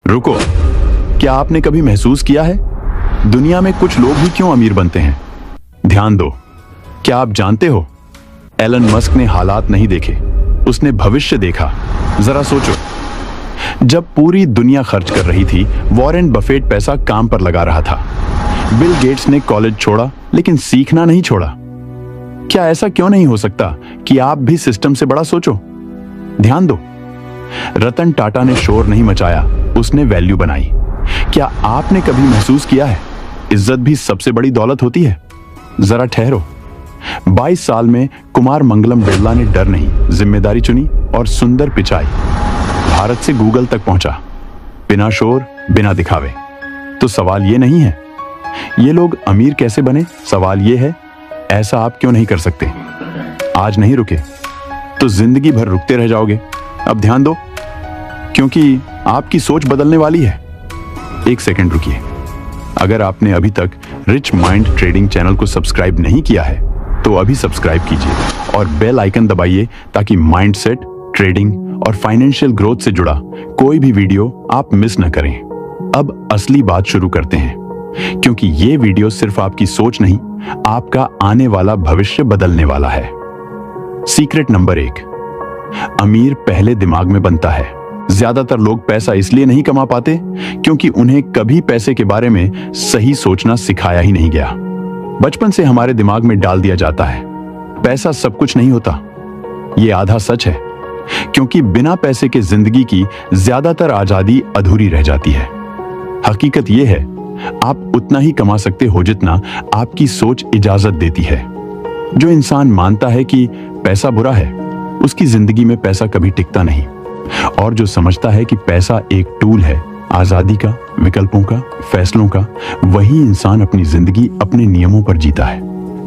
रुको, क्या आपने कभी महसूस किया है दुनिया में कुछ लोग ही क्यों अमीर बनते हैं? ध्यान दो, क्या आप जानते हो एलन मस्क ने हालात नहीं देखे, उसने भविष्य देखा। जरा सोचो, जब पूरी दुनिया खर्च कर रही थी, वॉरेन बफेट पैसा काम पर लगा रहा था। बिल गेट्स ने कॉलेज छोड़ा लेकिन सीखना नहीं छोड़ा। क्या ऐसा क्यों नहीं हो सकता कि आप भी सिस्टम से बड़ा सोचो? ध्यान दो, रतन टाटा ने शोर नहीं मचाया, उसने वैल्यू बनाई। क्या आपने कभी महसूस किया है इज्जत भी सबसे बड़ी दौलत होती है? जरा ठहरो। 22 साल में कुमार मंगलम बिरला ने डर नहीं, जिम्मेदारी चुनी और सुंदर पिचाई भारत से गूगल तक पहुंचा, बिना शोर, बिना दिखावे। तो सवाल ये नहीं है ये लोग अमीर कैसे बने, सवाल ये है ऐसा आप क्यों नहीं कर सकते? आज नहीं रुके तो जिंदगी भर रुकते रह जाओगे। अब ध्यान दो, क्योंकि आपकी सोच बदलने वाली है। एक सेकंड रुकिए, अगर आपने अभी तक रिच माइंड ट्रेडिंग चैनल को सब्सक्राइब नहीं किया है तो अभी सब्सक्राइब कीजिए और बेल आइकन दबाइए ताकि माइंडसेट, ट्रेडिंग और फाइनेंशियल ग्रोथ से जुड़ा कोई भी वीडियो आप मिस न करें। अब असली बात शुरू करते हैं, क्योंकि ये वीडियो सिर्फ आपकी सोच नहीं, आपका आने वाला भविष्य बदलने वाला है। सीक्रेट नंबर 1, अमीर पहले दिमाग में बनता है। ज्यादातर लोग पैसा इसलिए नहीं कमा पाते क्योंकि उन्हें कभी पैसे के बारे में सही सोचना सिखाया ही नहीं गया। बचपन से हमारे दिमाग में डाल दिया जाता है पैसा सब कुछ नहीं होता। यह आधा सच है, क्योंकि बिना पैसे के जिंदगी की ज्यादातर आजादी अधूरी रह जाती है। हकीकत यह है आप उतना ही कमा सकते हो जितना आपकी सोच इजाजत देती है। जो इंसान मानता है कि पैसा बुरा है, उसकी जिंदगी में पैसा कभी टिकता नहीं। और जो समझता है कि पैसा एक टूल है, आजादी का, विकल्पों का, फैसलों का, वही इंसान अपनी जिंदगी अपने नियमों पर जीता है।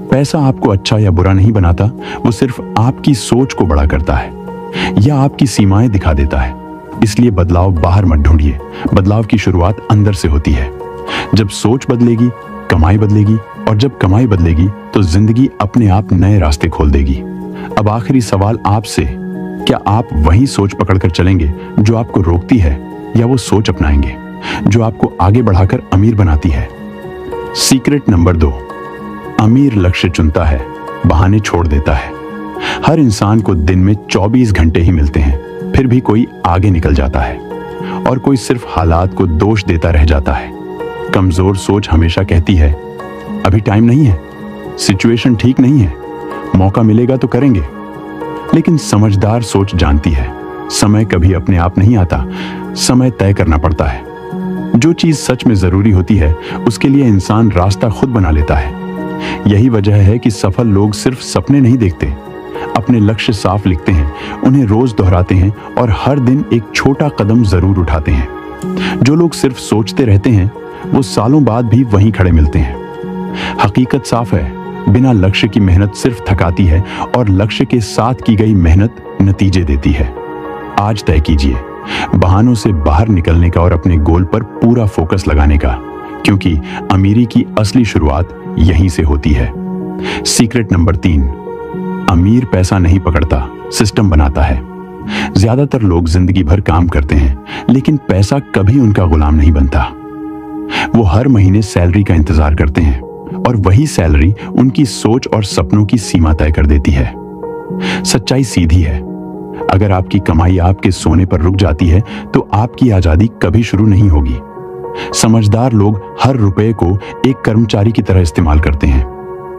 पैसा आपको अच्छा या बुरा नहीं बनाता, वो सिर्फ आपकी सोच को बड़ा करता है या आपकी सीमाएं दिखा देता है। इसलिए बदलाव बाहर मत ढूंढिए, बदलाव की शुरुआत अंदर से होती है। जब सोच बदलेगी, कमाई बदलेगी, और जब कमाई बदलेगी तो जिंदगी अपने आप नए रास्ते खोल देगी। अब आखिरी सवाल आपसे, क्या आप वही सोच पकड़कर चलेंगे जो आपको रोकती है, या वो सोच अपनाएंगे जो आपको आगे बढ़ाकर अमीर बनाती है? सीक्रेट नंबर 2, अमीर लक्ष्य चुनता है, बहाने छोड़ देता है। हर इंसान को दिन में 24 घंटे ही मिलते हैं, फिर भी कोई आगे निकल जाता है और कोई सिर्फ हालात को दोष देता रह जाता है। कमजोर सोच हमेशा कहती है अभी टाइम नहीं है, सिचुएशन ठीक नहीं है, मौका मिलेगा तो करेंगे। लेकिन समझदार सोच जानती है समय कभी अपने आप नहीं आता, समय तय करना पड़ता है। जो चीज सच में जरूरी होती है उसके लिए इंसान रास्ता खुद बना लेता है। यही वजह है कि सफल लोग सिर्फ सपने नहीं देखते, अपने लक्ष्य साफ लिखते हैं, उन्हें रोज दोहराते हैं और हर दिन एक छोटा कदम जरूर उठाते हैं। जो लोग सिर्फ सोचते रहते हैं वो सालों बाद भी वहीं खड़े मिलते हैं। हकीकत साफ है, बिना लक्ष्य की मेहनत सिर्फ थकाती है और लक्ष्य के साथ की गई मेहनत नतीजे देती है। आज तय कीजिए बहानों से बाहर निकलने का और अपने गोल पर पूरा फोकस लगाने का, क्योंकि अमीरी की असली शुरुआत यहीं से होती है। सीक्रेट नंबर 3, अमीर पैसा नहीं पकड़ता, सिस्टम बनाता है। ज्यादातर लोग जिंदगी भर काम करते हैं, लेकिन पैसा कभी उनका गुलाम नहीं बनता। वो हर महीने सैलरी का इंतजार करते हैं और वही सैलरी उनकी सोच और सपनों की सीमा तय कर देती है। सच्चाई सीधी है, अगर आपकी कमाई आपके सोने पर रुक जाती है तो आपकी आजादी कभी शुरू नहीं होगी। समझदार लोग हर रुपए को एक कर्मचारी की तरह इस्तेमाल करते हैं।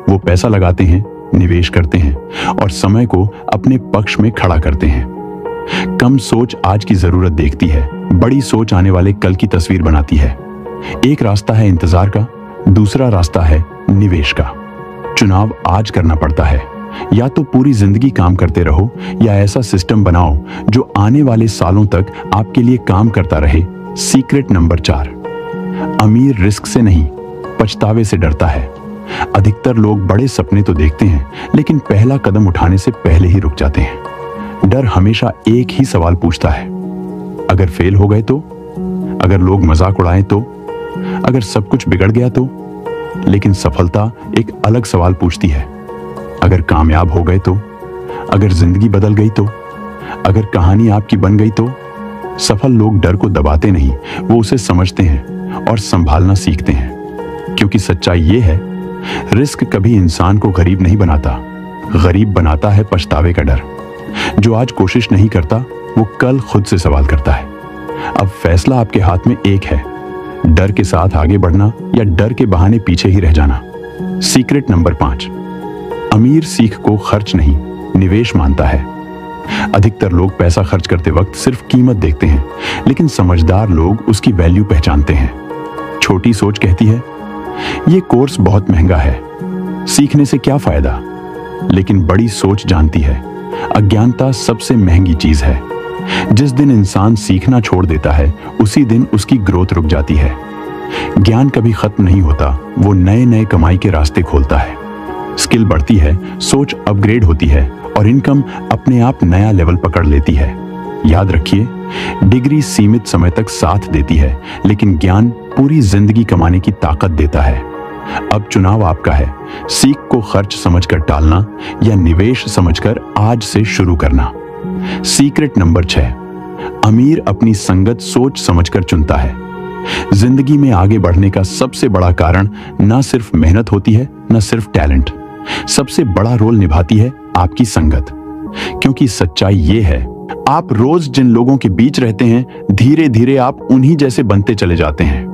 वो पैसा लगाते हैं, निवेश करते हैं और समय को अपने पक्ष में खड़ा करते हैं। कम सोच आज की जरूरत देखती है, बड़ी सोच आने वाले कल की तस्वीर बनाती है। एक रास्ता है इंतजार का, दूसरा रास्ता है निवेश का। चुनाव आज करना पड़ता है, या तो पूरी जिंदगी काम करते रहो या ऐसा सिस्टम बनाओ जो आने वाले सालों तक आपके लिए काम करता रहे। सीक्रेट नंबर 4, अमीर रिस्क से नहीं, पछतावे से डरता है। अधिकतर लोग बड़े सपने तो देखते हैं, लेकिन पहला कदम उठाने से पहले ही रुक जाते हैं। डर हमेशा एक ही सवाल पूछता है, अगर फेल हो गए तो, अगर लोग मजाक उड़ाएं तो, अगर सब कुछ बिगड़ गया तो। लेकिन सफलता एक अलग सवाल पूछती है, अगर कामयाब हो गए तो, अगर जिंदगी बदल गई तो, अगर कहानी आपकी बन गई तो। सफल लोग डर को दबाते नहीं, वो उसे समझते हैं और संभालना सीखते हैं। क्योंकि सच्चाई ये है, रिस्क कभी इंसान को गरीब नहीं बनाता, गरीब बनाता है पछतावे का डर। जो आज कोशिश नहीं करता, वो कल खुद से सवाल करता है। अब फैसला आपके हाथ में एक है, डर के साथ आगे बढ़ना या डर के बहाने पीछे ही रह जाना। सीक्रेट नंबर 5, अमीर सीख को खर्च नहीं, निवेश मानता है। अधिकतर लोग पैसा खर्च करते वक्त सिर्फ कीमत देखते हैं, लेकिन समझदार लोग उसकी वैल्यू पहचानते हैं। छोटी सोच कहती है, यह कोर्स बहुत महंगा है, सीखने से क्या फायदा। लेकिन बड़ी सोच जानती है, अज्ञानता सबसे महंगी चीज है। जिस दिन इंसान सीखना छोड़ देता है, उसी दिन उसकी ग्रोथ रुक जाती है। ज्ञान कभी खत्म नहीं होता, वो नए नए कमाई के रास्ते खोलता है। स्किल बढ़ती है, सोच अपग्रेड होती है और इनकम अपने आप नया लेवल पकड़ लेती है। याद रखिए, डिग्री सीमित समय तक साथ देती है, लेकिन ज्ञान पूरी जिंदगी कमाने की ताकत देता है। अब चुनाव आपका है, सीख को खर्च समझकर टालना या निवेश समझकर आज से शुरू करना। सीक्रेट नंबर 6, अमीर अपनी संगत सोच समझकर चुनता है। जिंदगी में आगे बढ़ने का सबसे बड़ा कारण ना सिर्फ मेहनत होती है, ना सिर्फ टैलेंट, सबसे बड़ा रोल निभाती है आपकी संगत। क्योंकि सच्चाई ये है, आप रोज जिन लोगों के बीच रहते हैं, धीरे धीरे आप उन्हीं जैसे बनते चले जाते हैं।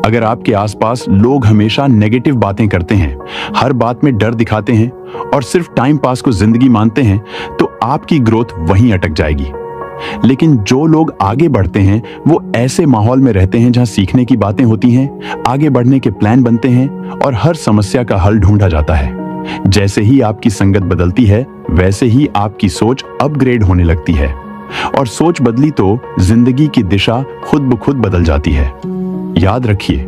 अगर आपके आसपास लोग हमेशा नेगेटिव बातें करते हैं, हर बात में डर दिखाते हैं और सिर्फ टाइम पास को जिंदगी मानते हैं, तो आपकी ग्रोथ वहीं अटक जाएगी। लेकिन जो लोग आगे बढ़ते हैं, वो ऐसे माहौल में रहते हैं जहां सीखने की बातें होती हैं, आगे बढ़ने के प्लान बनते हैं और हर समस्या का हल ढूंढा जाता है। जैसे ही आपकी संगत बदलती है, वैसे ही आपकी सोच अपग्रेड होने लगती है, और सोच बदली तो जिंदगी की दिशा खुद ब खुद बदल जाती है। याद रखिए,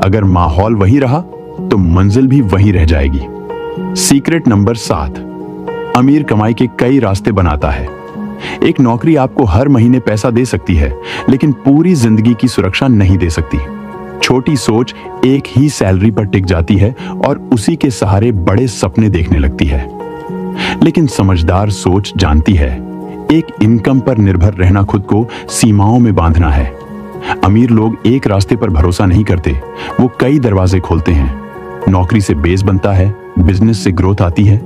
अगर माहौल वही रहा तो मंजिल भी वही रह जाएगी। सीक्रेट नंबर 7, अमीर कमाई के कई रास्ते बनाता है। एक नौकरी आपको हर महीने पैसा दे सकती है, लेकिन पूरी जिंदगी की सुरक्षा नहीं दे सकती। छोटी सोच एक ही सैलरी पर टिक जाती है और उसी के सहारे बड़े सपने देखने लगती है। लेकिन समझदार सोच जानती है, एक इनकम पर निर्भर रहना खुद को सीमाओं में बांधना है। अमीर लोग एक रास्ते पर भरोसा नहीं करते, वो कई दरवाजे खोलते हैं। नौकरी से बेस बनता है, बिजनेस से ग्रोथ आती है,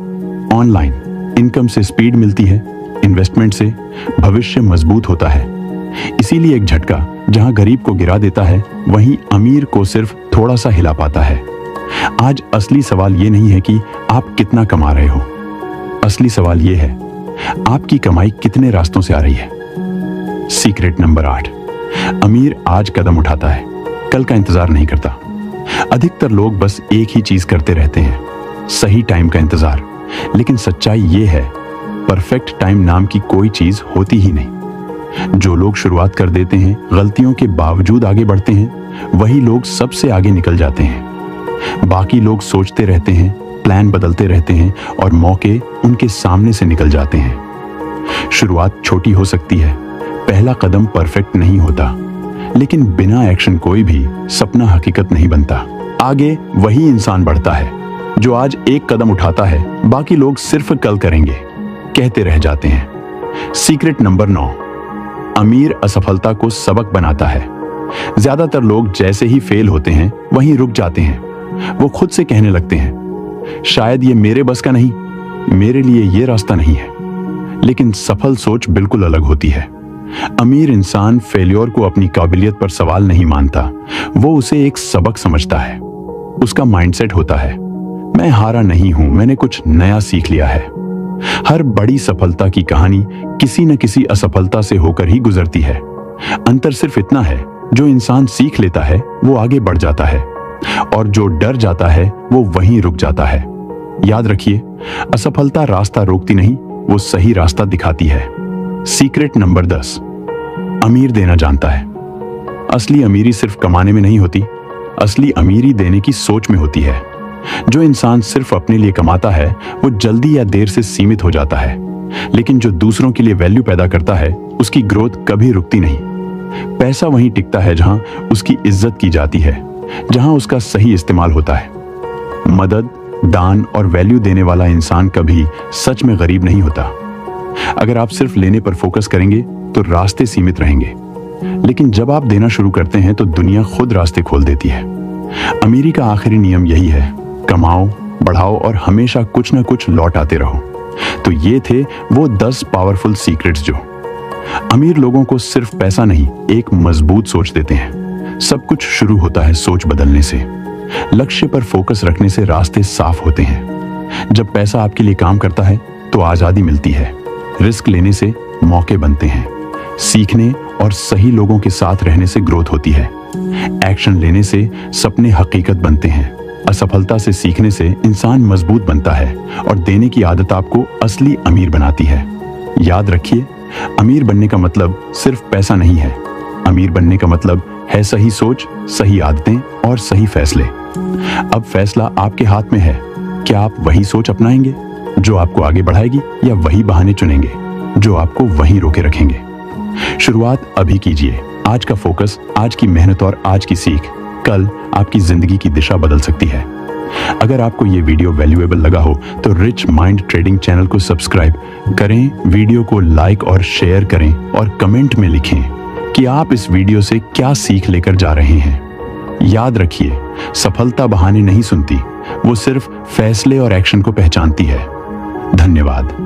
ऑनलाइन इनकम से स्पीड मिलती है, इन्वेस्टमेंट से भविष्य मजबूत होता है। इसीलिए एक झटका जहां गरीब को गिरा देता है, वहीं अमीर को सिर्फ थोड़ा सा हिला पाता है। आज असली सवाल ये नहीं है कि आप कितना कमा रहे हो, असली सवाल ये है, आपकी कमाई कितने रास्तों से आ रही है। सीक्रेट नंबर 8, अमीर आज कदम उठाता है, कल का इंतजार नहीं करता। अधिकतर लोग बस एक ही चीज करते रहते हैं, सही टाइम का इंतजार। लेकिन सच्चाई ये है, परफेक्ट टाइम नाम की कोई चीज होती ही नहीं। जो लोग शुरुआत कर देते हैं, गलतियों के बावजूद आगे बढ़ते हैं, वही लोग सबसे आगे निकल जाते हैं। बाकी लोग सोचते रहते हैं, प्लान बदलते रहते हैं और मौके उनके सामने से निकल जाते हैं। शुरुआत छोटी हो सकती है, पहला कदम परफेक्ट नहीं होता, लेकिन बिना एक्शन कोई भी सपना हकीकत नहीं बनता। आगे वही इंसान बढ़ता है जो आज एक कदम उठाता है, बाकी लोग सिर्फ कल करेंगे कहते रह जाते हैं। सीक्रेट नंबर 9, अमीर असफलता को सबक बनाता है। ज्यादातर लोग जैसे ही फेल होते हैं, वहीं रुक जाते हैं। वो खुद से कहने लगते हैं, शायद ये मेरे बस का नहीं, मेरे लिए ये रास्ता नहीं है। लेकिन सफल सोच बिल्कुल अलग होती है। अमीर इंसान फेल्योर को अपनी काबिलियत पर सवाल नहीं मानता, वो उसे एक सबक समझता है। उसका माइंडसेट होता है, मैं हारा नहीं हूं, मैंने कुछ नया सीख लिया है। हर बड़ी सफलता की कहानी किसी न किसी असफलता से होकर ही गुजरती है। अंतर सिर्फ इतना है, जो इंसान सीख लेता है वो आगे बढ़ जाता है, और जो डर जाता है वो वहीं रुक जाता है। याद रखिए, असफलता रास्ता रोकती नहीं, वो सही रास्ता दिखाती है। सीक्रेट नंबर 10, अमीर देना जानता है। असली अमीरी सिर्फ कमाने में नहीं होती, असली अमीरी देने की सोच में होती है। जो इंसान सिर्फ अपने लिए कमाता है, वो जल्दी या देर से सीमित हो जाता है, लेकिन जो दूसरों के लिए वैल्यू पैदा करता है, उसकी ग्रोथ कभी रुकती नहीं। पैसा वहीं टिकता है जहां उसकी इज्जत की जाती है, जहां उसका सही इस्तेमाल होता है। मदद, दान और वैल्यू देने वाला इंसान कभी सच में गरीब नहीं होता। अगर आप सिर्फ लेने पर फोकस करेंगे तो रास्ते सीमित रहेंगे, लेकिन जब आप देना शुरू करते हैं तो दुनिया खुद रास्ते खोल देती है। अमीरी का आखिरी नियम यही है, कमाओ, बढ़ाओ और हमेशा कुछ ना कुछ लौट आते रहो। तो ये थे वो 10 पावरफुल सीक्रेट्स जो अमीर लोगों को सिर्फ पैसा नहीं, एक मजबूत सोच देते हैं। सब कुछ शुरू होता है सोच बदलने से। लक्ष्य पर फोकस रखने से रास्ते साफ होते हैं। जब पैसा आपके लिए काम करता है तो आजादी मिलती है। रिस्क लेने से मौके बनते हैं। सीखने और सही लोगों के साथ रहने से ग्रोथ होती है। एक्शन लेने से सपने हकीकत बनते हैं। असफलता से सीखने से इंसान मजबूत बनता है और देने की आदत आपको असली अमीर बनाती है। याद रखिए, अमीर बनने का मतलब सिर्फ पैसा नहीं है। अमीर बनने का मतलब है सही सोच, सही आदतें और सही फैसले। अब फैसला आपके हाथ में है। क्या आप वही सोच अपनाएंगे जो आपको आगे बढ़ाएगी, या वही बहाने चुनेंगे जो आपको वहीं रोके रखेंगे? शुरुआत अभी कीजिए। आज का फोकस, आज की मेहनत और आज की सीख कल आपकी जिंदगी की दिशा बदल सकती है। अगर आपको ये वीडियो वैल्यूएबल लगा हो तो रिच माइंड ट्रेडिंग चैनल को सब्सक्राइब करें, वीडियो को लाइक और शेयर करें और कमेंट में लिखें कि आप इस वीडियो से क्या सीख लेकर जा रहे हैं। याद रखिए, सफलता बहाने नहीं सुनती, वो सिर्फ फैसले और एक्शन को पहचानती है। धन्यवाद।